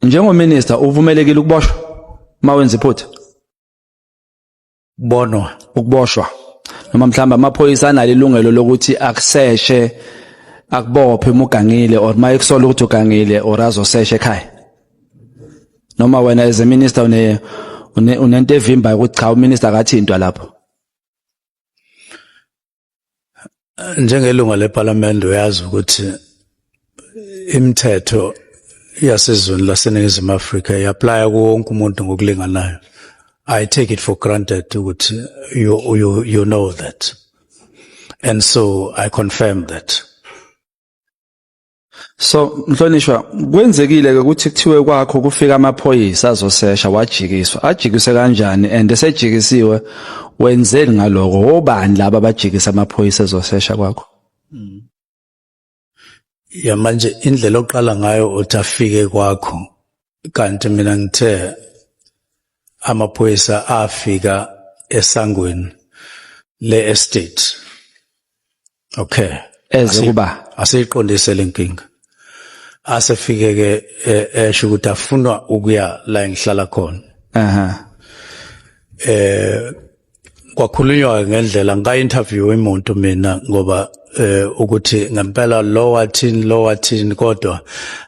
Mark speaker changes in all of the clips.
Speaker 1: Njengominister uvumelekile ukuboshwa mawenza iphutha
Speaker 2: bonwa
Speaker 1: ukuboshwa noma mhlamba amaphoyisa analo ilungelo lokuthi akuseshe akubophe umugangile or mayekusola ukuthi ugangile or azoseshe ekhaya noma wena as a minister unento evimba ukuthi cha uminister akathintwa lapho
Speaker 2: njengelunga leParliament uyazi ukuthi imithetho yasezweni laseNingizimu Afrika iapply kuwo wonke umuntu ngokulinganayo. I take it for granted ukuthi you know that, and so I confirm that.
Speaker 1: So Mhlonishwa kwenzekile ke ukuthi kuthiwe kwakho kufika amaphoyisa azosesha wajikiswa ajikise kanjani and esejikisiwe wenzeni ngaloko obani laba abajikisa amaphoyisa azosesha kwakho
Speaker 2: ya manje indlela oqala ngayo uthafike kwakho kanti mina ngithe amaphoyisa afika esangweni le estate okay
Speaker 1: eze kuba
Speaker 2: asiyiqondise lenkinga asefike ke esho ukuthi afuna ukuya la engihlala khona kwakhulunywa ngendlela nga-interview imuntu mina ngoba ukuthi ngempela lo wathini kodwa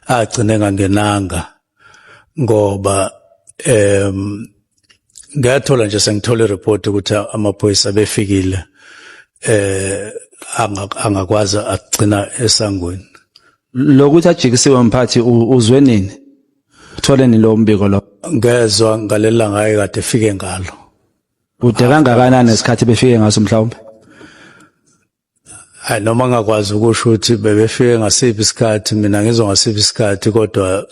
Speaker 2: agcine ngangenanga ngoba ngiyathola nje sengithola ireport ukuthi amaphoyisa befikile angakwazi agcina esangweni
Speaker 1: lokuthi ajikisiwe mphathi uzwe nini uthole ni lo mbiko lo
Speaker 2: ngezwe ngalela ngaye kade efike ngalo
Speaker 1: ude kangakanani nesikhathi befike ngaso mhlawumbe
Speaker 2: hayi noma ngakwazi ukusho ukuthi bebefike ngasiphi isikhathi mina ngizwa ngasiphi isikhathi kodwa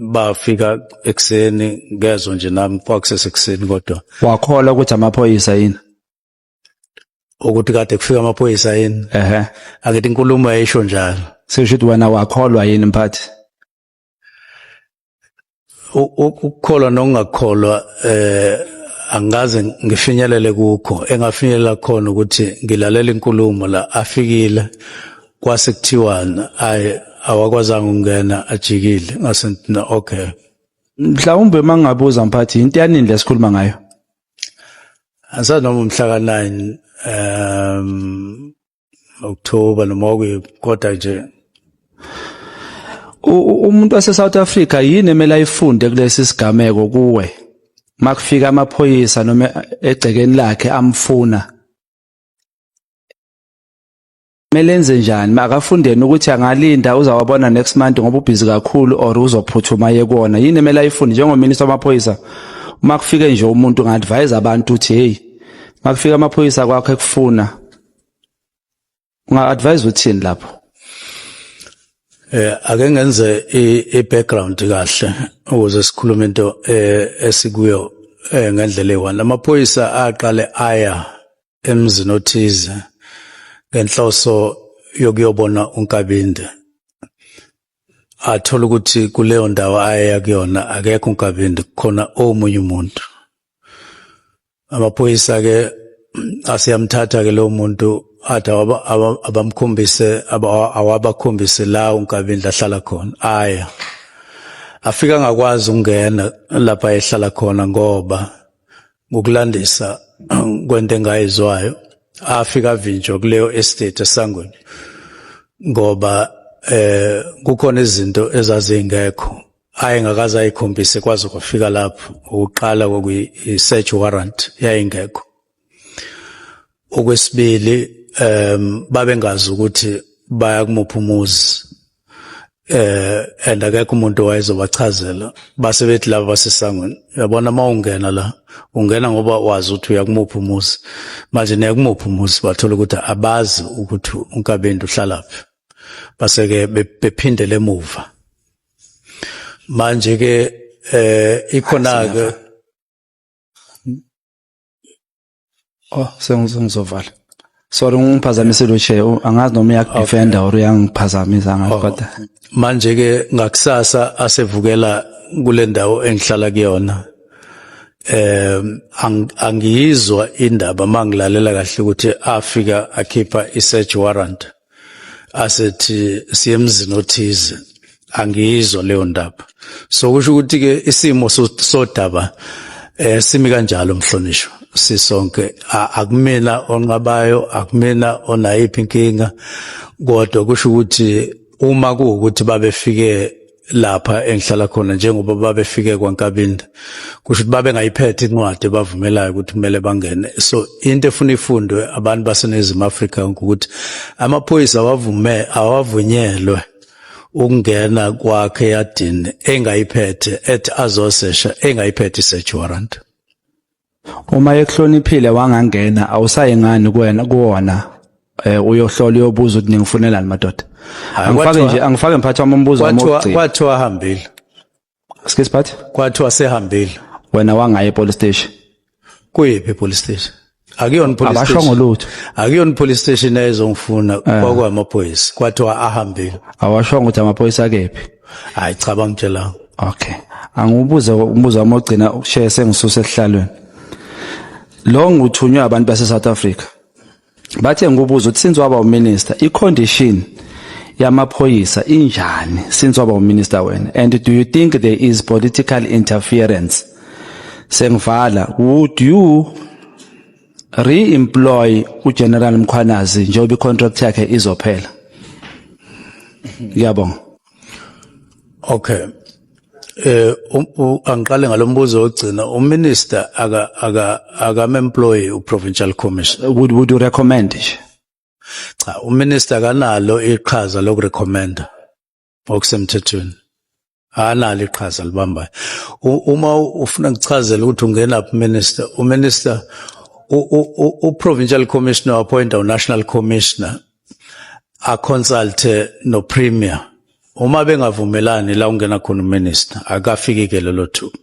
Speaker 2: bafika ekseni ngezwe nje nami kwakusesekuseni kodwa
Speaker 1: wakhola ukuthi amaphoyisa yini
Speaker 2: ukuthi kade kufika amaphoyisa yini akithi inkulumo yayisho njalo
Speaker 1: sisho ukuthi wena wakholwa yini mphathi
Speaker 2: ukukholwa nokungakholwa angaze ngifinyelele kukho engafinyelela khona ukuthi ngilalela inkulumo la afikile kwase kuthiwana awakwazanga ungena ajikile ngase okay
Speaker 1: mhlawumbe mangabuza mphathi into yanini lesikhuluma ngayo
Speaker 2: asanoma umhla ka9 October noma kodwa nje
Speaker 1: umuntu wase South Africa yini emela ifunde kulesi sigameko kuwe makufika amaphoyisa noma egcekeni lakhe amfuna melenze njani makafundeni ukuthi angalinda uzawabona next month ngoba ubhizi kakhulu or uzophuthuma yekona yini emela ifunde njengominister wamaphoyisa uma kufike nje umuntu unga-advise abantu uthi hey makufika amaphoyisa kwakho ekufuna unga-advise uthini lapho
Speaker 2: ake ngenze i-background kahle ukuze sikhulume into esikuyo ngendlela eyi-1 amaphoyisa aqale aya emzini othize ngenhloso yokuyobona uNkabinde athola ukuthi kuleyo ndawo aya kuyona akekho uNkabinde kukhona omunye umuntu amaphoyisa ke asiyamthatha ke lo muntu athi awabakhombise la uNkabinde ahlala khona aya afika ngakwazi ukungena lapha ehlala khona ngoba ngokulandisa kwento engayizwayo afika avinjwa kuleyo estate esangweni ngoba kukhona izinto ezazingekho ayengakaze ayikhombise kwaze kwafika lapho ukuqala kwakuyi-search warrant yayingekho okwesibili babengazi ukuthi baya kumuphi umuzi and akekho umuntu owayezobachazela base bethi laba basesangweni yabona mawungena la ungena ngoba wazi ukuthi uya kumuphi umuzi manje neya kumuphi umuzi bathola ukuthi abazi ukuthi uNkabinde uhlalaphi base ke bephindele emuva manje ke ikhona ke
Speaker 1: sengizovala sorry ngiphazamisile uche angazi noma uyakudefenda or uyangiphazamisa ngathi kodwa
Speaker 2: manje ke ngakusasa asevukela kule ndawo engihlala kuyona angiyizwa indaba mangilalela kahle ukuthi afika akhipha i-search warrant asethi siyemzini othize angizwa leyo ndaba. So kusho ukuthi ke isimo sodaba simi kanjalo mhlonishwa sisonke, akumina onqabayo, akumina onayiphi inkinga, kodwa kusho ukuthi uma kuukuthi babefike lapha engihlala khona njengoba babefike kwaNkabinde, kusho ukuthi babe ngayiphethe incwadi bavumelayo ukuthi kumele bangene. So into efuna ifundwe abantu baseNingizimu Afrika ukuthi amaphoyisa awavunyelwe ukungena kwakhe yadini engayiphethe ethi azosesha engayiphethe search warrant.
Speaker 1: Uma ekuhloniphile wangangena awusayengani kuwona uyohlola uyobuza ukuthi ningifunelani madoda. Angifake mphathi wami umbuzo wami wokugcina.
Speaker 2: Kwathiwa hambile.
Speaker 1: Excuse phathi?
Speaker 2: Kwathiwa sehambile.
Speaker 1: Wena wangaye police station.
Speaker 2: Kuyiphi police station? Akuyona police station.
Speaker 1: Abashongo lutho.
Speaker 2: Akuyona police station ezongifuna kwakwamaphoyisa. Kwathiwa ahambile.
Speaker 1: Awashongo ukuthi amaphoyisa akephi.
Speaker 2: Hayi cha bangitshela.
Speaker 1: Okay. Angibuza umbuzo wami wokugcina ushaya sengisuse esihlalweni. Lo nguthunywa abantu base South Africa. Bathe ngubuza ukuthi since waba uminister i-condition yamaphoyisa injani since waba uminister wena, and do you think there is political interference? Sengivala, would you re-employ uGeneral Mkhwanazi njengoba i-contract yakhe izophela? Ngiyabonga.
Speaker 2: Okay. Angiqale ngalombuzo ogcina, uminister aka-employ provincial commissioner.
Speaker 1: Would you recommend?
Speaker 2: Cha, uminister kanalo iqhaza lokurecommenda okusemthethweni. Analo iqhaza libambayo. Uma ufuna ngichazele ukuthi ungena phi minister, uminister provincial commissioner appoint national commissioner a consult no premier. Uma bengavumelani la ungena khona uminister akafiki ke lelo thuba.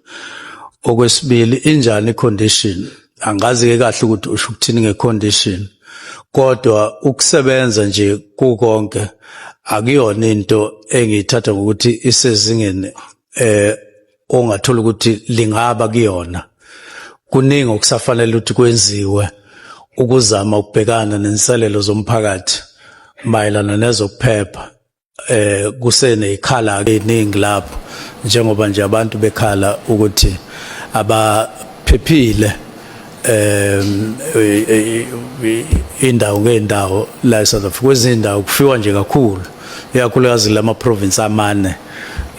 Speaker 2: Okwesibili, injani condition? Angazi ke kahle ukuthi usho ukuthini ngecondition. Kodwa ukusebenza nje kukonke akuyona into engiyithatha ngokuthi isezingeni ongathola ukuthi lingaba kuyona. Kuningi okusafanele ukuthi kwenziwe ukuzama ukubhekana nenselelo zomphakathi mayelana nezokuphepha. Kusenekhala eningi lapho njengoba nje abantu bekhala ukuthi abaphephile indawo ngendawo la eSouth Africa. Kwezindawo kufiwa nje kakhulu, ikakhulukazi lama province amane,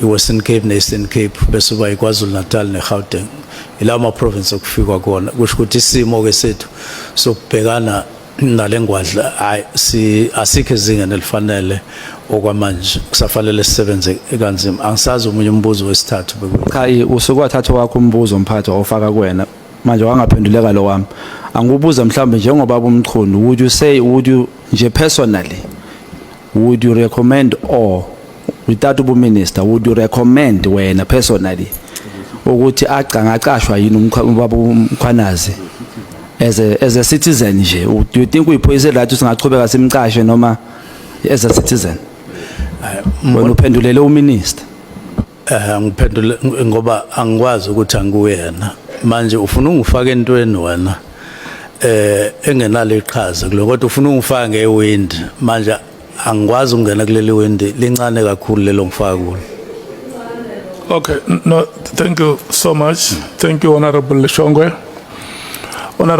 Speaker 2: iWestern Cape neEastern Cape bese kuba iKwaZulu Natal neGauteng. Ila ama province okufikwa khona. Kusho ukuthi isimo ke sethu sokubhekana nalengwadla asikho ezingeni elifanele okwamanje, kusafanele sisebenze kanzima. Angisazi umunye umbuzo wesithathu
Speaker 1: cha usuku wathatha wakho umbuzo umphathi ofaka kuwena manje wangaphenduleka lo wami. Angibuza mhlawumbe njengoba umchunu, would you nje personally would you recommend, or without ubuminister would you recommend wena personally ukuthi acashwa yini ubaba uMkhwanazi as a citizen nje? Do you think uyiphoyisa right singachubeka simcashe noma as a citizen? Wena uphendulele uminister.
Speaker 2: Ngiphendule ngoba angikwazi ukuthi angiyena manje ufuna ungifake entweni wena engenalo iqhaza kulo, kodwa ufuna ungifaka ngewind manje angikwazi ukungena kuleli wind lincane kakhulu lelo ngifaka kulo.
Speaker 3: Okay, no, thank you so much. Thank you, Honorable Shongwe. Honorable